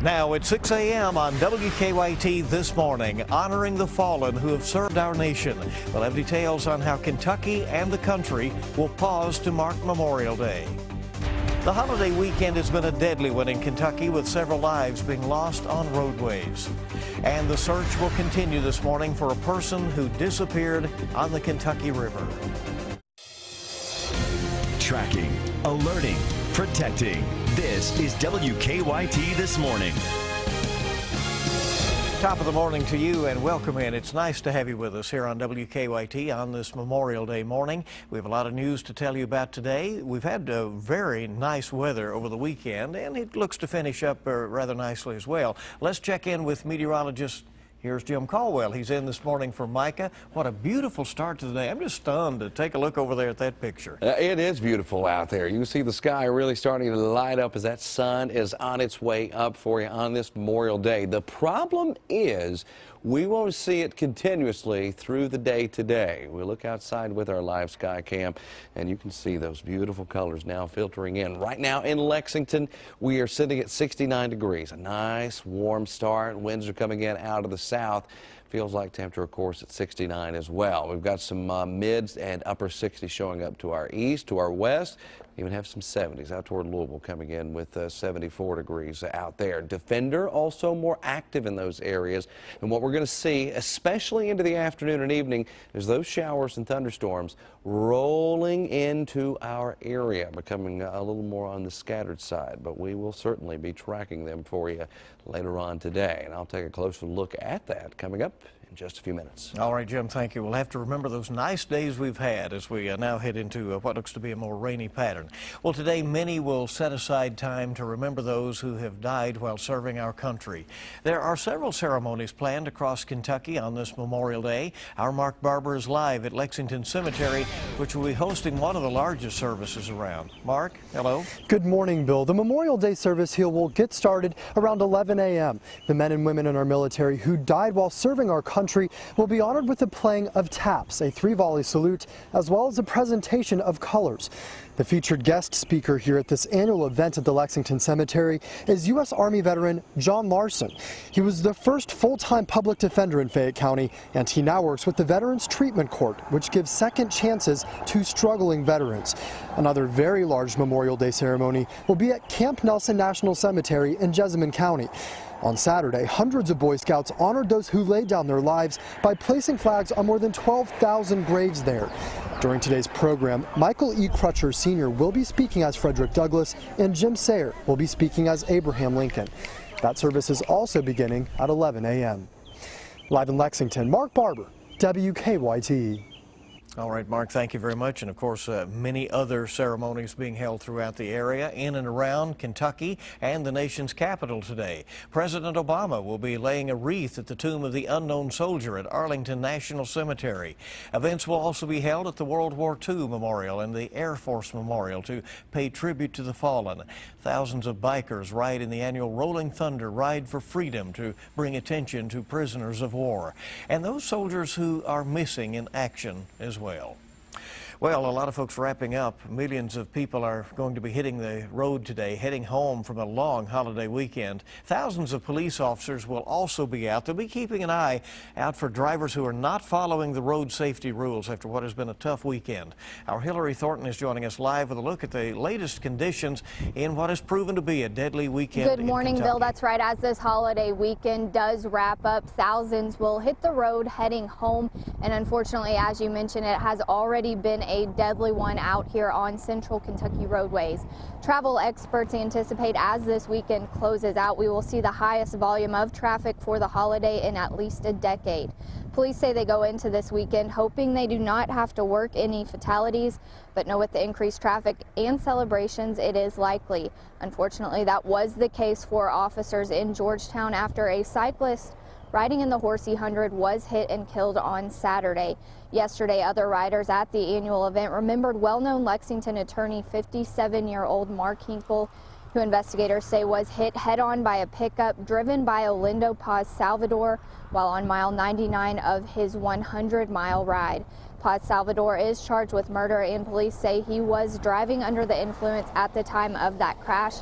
Now at 6 a.m. on WKYT this morning, honoring the fallen who have served our nation. We'll have details on how Kentucky and the country will pause to mark Memorial Day. The holiday weekend has been a deadly one in Kentucky, with several lives being lost on roadways. And the search will continue this morning for a person who disappeared on the Kentucky River. Tracking, alerting, protecting. This is WKYT This Morning. Top of the morning to you and welcome in. It's nice to have you with us here on WKYT on this Memorial Day morning. We have a lot of news to tell you about today. We've had very nice weather over the weekend, and it looks to finish up rather nicely as well. Let's check in with meteorologist. Here's Jim Caldwell. He's in this morning for Micah. What a beautiful start to the day. I'm just stunned to take a look over there at that picture. It is beautiful out there. You can see the sky really starting to light up as that sun is on its way up for you on this Memorial Day. The problem is we won't see it continuously through the day today. We look outside with our live sky cam, and you can see those beautiful colors now filtering in. Right now in Lexington, we are sitting at 69 degrees. A nice warm start. Winds are coming in out of the south. Feels like temperature, of course, at 69 as well. We've got some mids and upper 60s showing up to our east, to our west. Even have some 70s out toward Louisville coming in with 74 degrees out there. Defender also more active in those areas. And what we're going to see, especially into the afternoon and evening, is those showers and thunderstorms rolling into our area, becoming a little more on the scattered side. But we will certainly be tracking them for you later on today. And I'll take a closer look at that coming up in just a few minutes. All right, Jim, thank you. We'll have to remember those nice days we've had as we now head into what looks to be a more rainy pattern. Well, today many will set aside time to remember those who have died while serving our country. There are several ceremonies planned across Kentucky on this Memorial Day. Our Mark Barber is live at Lexington Cemetery, which will be hosting one of the largest services around. Mark, hello. Good morning, Bill. The Memorial Day service here will get started around 11 a.m. The men and women in our military who died while serving our country will be honored with the playing of taps, a 3-volley salute, as well as a presentation of colors. The featured guest speaker here at this annual event at the Lexington Cemetery is U.S. Army veteran John Larson. He was the first full-time public defender in Fayette County, and he now works with the Veterans Treatment Court, which gives second chances to struggling veterans. Another very large Memorial Day ceremony will be at Camp Nelson National Cemetery in Jessamine County. On Saturday, hundreds of Boy Scouts honored those who laid down their lives by placing flags on more than 12,000 graves there. During today's program, Michael E. Crutcher Sr. will be speaking as Frederick Douglass, and Jim Sayer will be speaking as Abraham Lincoln. That service is also beginning at 11 a.m. Live in Lexington, Mark Barber, WKYT. All right, Mark, thank you very much. And of course, many other ceremonies being held throughout the area in and around Kentucky and the nation's capital today. President Obama will be laying a wreath at the tomb of the unknown soldier at Arlington National Cemetery. Events will also be held at the World War II Memorial and the Air Force Memorial to pay tribute to the fallen. Thousands of bikers ride in the annual Rolling Thunder Ride for Freedom to bring attention to prisoners of war and those soldiers who are missing in action as well. Well, a lot of folks wrapping up. Millions of people are going to be hitting the road today, heading home from a long holiday weekend. Thousands of police officers will also be out. They'll be keeping an eye out for drivers who are not following the road safety rules after what has been a tough weekend. Our Hillary Thornton is joining us live with a look at the latest conditions in what has proven to be a deadly weekend. Good morning, Bill. That's right. As this holiday weekend does wrap up, thousands will hit the road heading home. And unfortunately, as you mentioned, it has already been a deadly one out here on central Kentucky roadways. Travel experts anticipate as this weekend closes out, we will see the highest volume of traffic for the holiday in at least a decade. Police say they go into this weekend hoping they do not have to work any fatalities, but know with the increased traffic and celebrations, it is likely. Unfortunately, that was the case for officers in Georgetown after a cyclist riding in the Horsey 100 was hit and killed on Saturday. Yesterday, other riders at the annual event remembered well-known Lexington attorney 57-year-old Mark Hinkle, who investigators say was hit head-on by a pickup driven by Olindo Paz Salvador while on mile 99 of his 100-mile ride. Paz Salvador is charged with murder, and police say he was driving under the influence at the time of that crash.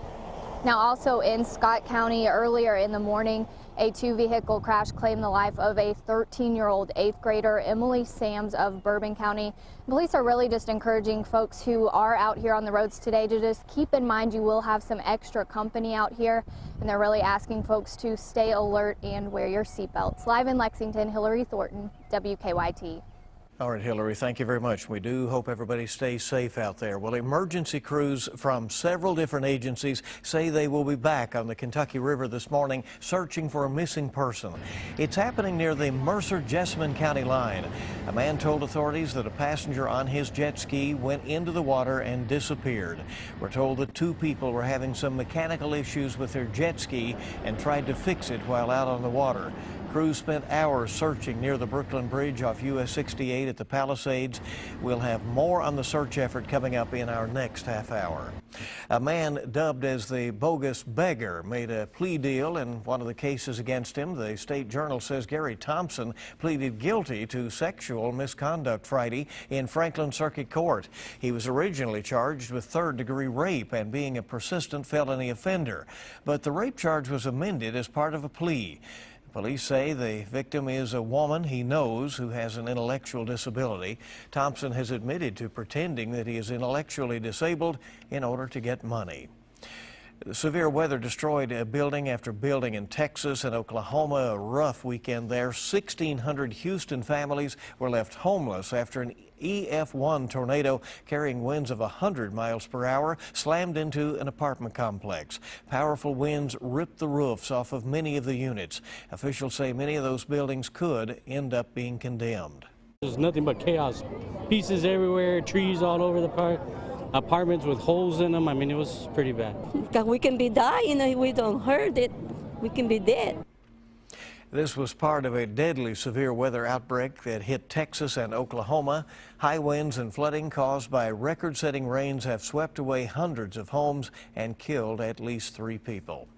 Now, also in Scott County earlier in the morning, a two-vehicle crash claimed the life of a 13-year-old 8th grader, Emily Sams of Bourbon County. Police are really just encouraging folks who are out here on the roads today to just keep in mind you will have some extra company out here, and they're really asking folks to stay alert and wear your seatbelts. Live in Lexington, Hillary Thornton, WKYT. All right, Hillary, thank you very much. We do hope everybody stays safe out there. Well, emergency crews from several different agencies say they will be back on the Kentucky River this morning searching for a missing person. It's happening near the Mercer-Jessamine County line. A man told authorities that a passenger on his jet ski went into the water and disappeared. We're told that 2 people were having some mechanical issues with their jet ski and tried to fix it while out on the water. Crews spent hours searching near the Brooklyn Bridge off US 68 at the Palisades. We'll have more on the search effort coming up in our next half hour. A man dubbed as the bogus beggar made a plea deal in one of the cases against him. The State Journal says Gary Thompson pleaded guilty to sexual misconduct Friday in Franklin Circuit Court. He was originally charged with third-degree rape and being a persistent felony offender, but the rape charge was amended as part of a plea. Police say the victim is a woman he knows who has an intellectual disability. Thompson has admitted to pretending that he is intellectually disabled in order to get money. Severe weather destroyed building after building in Texas and Oklahoma. A rough weekend there. 1,600 Houston families were left homeless after an EF1 tornado carrying winds of 100 miles per hour slammed into an apartment complex. Powerful winds ripped the roofs off of many of the units. Officials say many of those buildings could end up being condemned. There's nothing but chaos. Pieces everywhere, trees all over the park, apartments with holes in them. I mean, it was pretty bad. Because we can be dying if we don't hurt it. We can be dead. This was part of a deadly severe weather outbreak that hit Texas and Oklahoma. High winds and flooding caused by record-setting rains have swept away hundreds of homes and killed at least 3 people.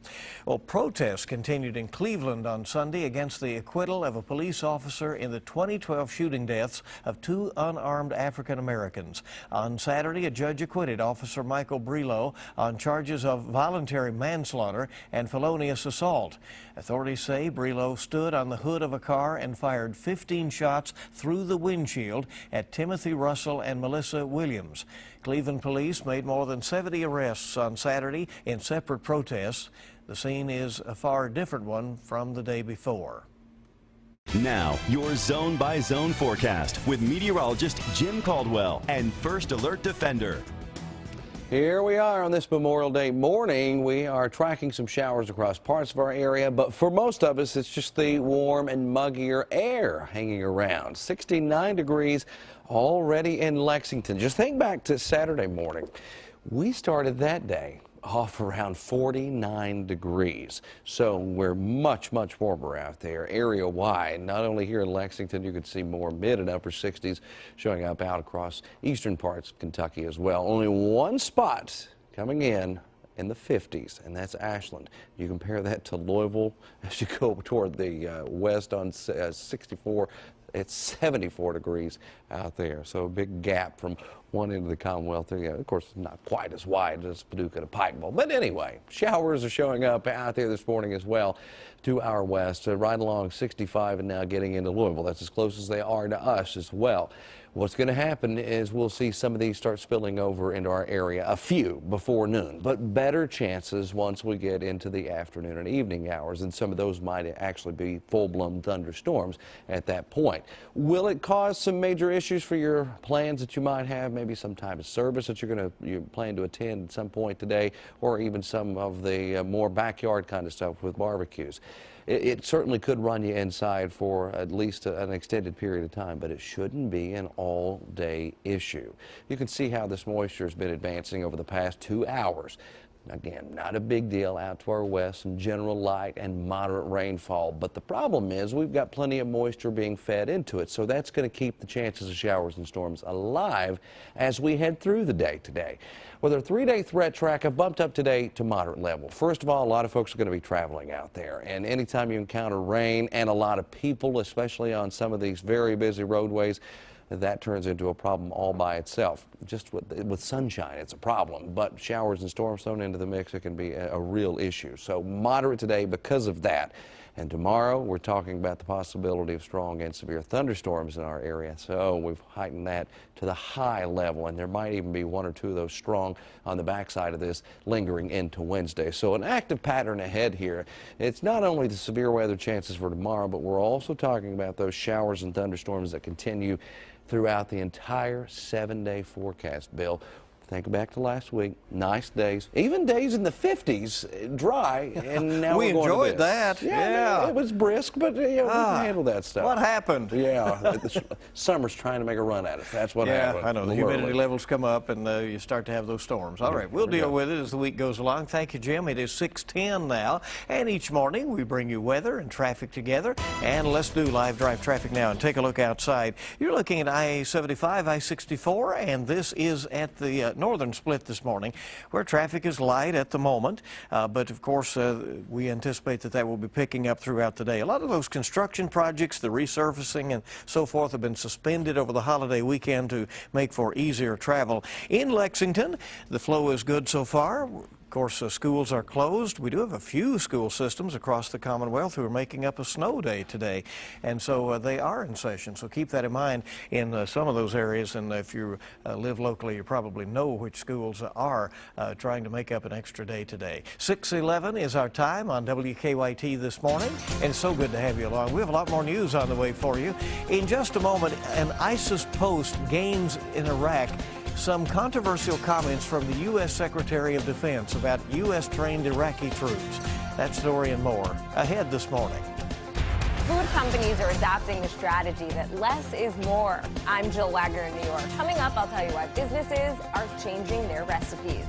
Well, protests continued in Cleveland on Sunday against the acquittal of a police officer in the 2012 shooting deaths of 2 unarmed African Americans. On Saturday, a judge acquitted Officer Michael Brelow on charges of voluntary manslaughter and felonious assault. Authorities say Brelow stood on the hood of a car and fired 15 shots through the windshield at Timothy Russell and Melissa Williams. Cleveland police made more than 70 arrests on Saturday in separate protests. The scene is a far different one from the day before. Now, your zone-by-zone forecast with meteorologist Jim Caldwell and First Alert Defender. Here we are on this Memorial Day morning. We are tracking some showers across parts of our area, but for most of us, it's just the warm and muggier air hanging around. 69 degrees already in Lexington. Just think back to Saturday morning. We started that day off around 49 degrees. So we're much, much warmer out there area-wide. Not only here in Lexington, you could see more mid and upper 60s showing up out across eastern parts of Kentucky as well. Only one spot coming in the 50s, and that's Ashland. You compare that to Louisville as you go toward the west on 64. It's 74 degrees out there, so a big gap from one end of the Commonwealth. Of course, not quite as wide as Paducah to Pikeville. But anyway, showers are showing up out there this morning as well to our west, right along 65 and now getting into Louisville. That's as close as they are to us as well. What's going to happen is we'll see some of these start spilling over into our area, a few before noon, but better chances once we get into the afternoon and evening hours, and some of those might actually be full-blown thunderstorms at that point. Will it cause some major issues for your plans that you might have, maybe some type of service that you plan to attend at some point today, or even some of the more backyard kind of stuff with barbecues? It certainly could run you inside for at least an extended period of time, but it shouldn't be an all-day issue. You can see how this moisture has been advancing over the past 2 hours. Again, not a big deal out to our west, some general light and moderate rainfall. But the problem is we've got plenty of moisture being fed into it, so that's going to keep the chances of showers and storms alive as we head through the day today. Well, their 3-day threat tracker bumped up today to moderate level. First of all, a lot of folks are going to be traveling out there, and anytime you encounter rain and a lot of people, especially on some of these very busy roadways, that turns into a problem all by itself. Just with sunshine, it's a problem, but showers and storms thrown into the mix, it can be a real issue. So moderate today because of that. And tomorrow, we're talking about the possibility of strong and severe thunderstorms in our area. So we've heightened that to the high level, and there might even be one or two of those strong on the backside of this lingering into Wednesday. So an active pattern ahead here. It's not only the severe weather chances for tomorrow, but we're also talking about those showers and thunderstorms that continue throughout the entire 7-day forecast, Bill. Think back to last week. Nice days, even days in the 50s, dry, and now we we're going enjoyed to this. that. Yeah, it was brisk, but we can handle that stuff. What happened? Yeah, summer's trying to make a run at us. That's what happened. Yeah, I know. The humidity levels come up, and you start to have those storms. All right, we'll deal with it as the week goes along. Thank you, Jim. It is 6:10 now, and each morning we bring you weather and traffic together. And let's do live drive traffic now and take a look outside. You're looking at I-75, I-64, and this is at the northern split this morning, where traffic is light at the moment, but of course we anticipate that will be picking up throughout the day. A lot of those construction projects, the resurfacing and so forth, have been suspended over the holiday weekend to make for easier travel. In Lexington, the flow is good so far. Of course, schools are closed. We do have a few school systems across the Commonwealth who are making up a snow day today, and so they are in session. So keep that in mind in some of those areas, and if you live locally, you probably know which schools are trying to make up an extra day today. 6:11 is our time on WKYT this morning, and it's so good to have you along. We have a lot more news on the way for you. In just a moment, an ISIS post gains in Iraq some controversial comments from the U.S. Secretary of Defense about U.S.-trained Iraqi troops. That story and more ahead this morning. Food companies are adopting the strategy that less is more. I'm Jill Wagner in New York. Coming up, I'll tell you why businesses are changing their recipes.